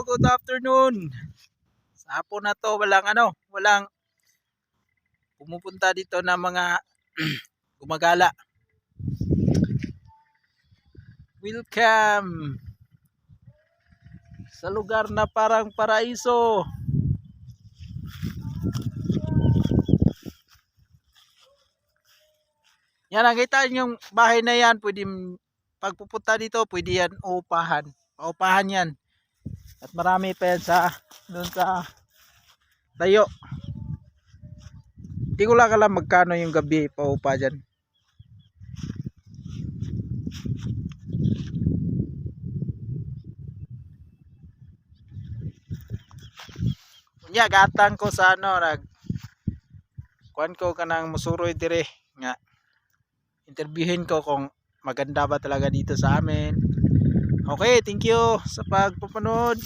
good afternoon. Sa hapon na to, walang pumupunta dito na mga gumagala. Welcome sa lugar na parang paraiso. Yan, nakita yung bahay na yan, pwede pagpupunta dito, pwede yan upahan. Paupahan yan. At marami pa yan doon sa tayo. Hindi ko lang alam magkano yung gabi paupa dyan. Kunya, gatang ko sa kuan ko kanang musuroy dire nga. Interviewin ko kung maganda ba talaga dito sa amin. Okay, thank you sa pagpapanood.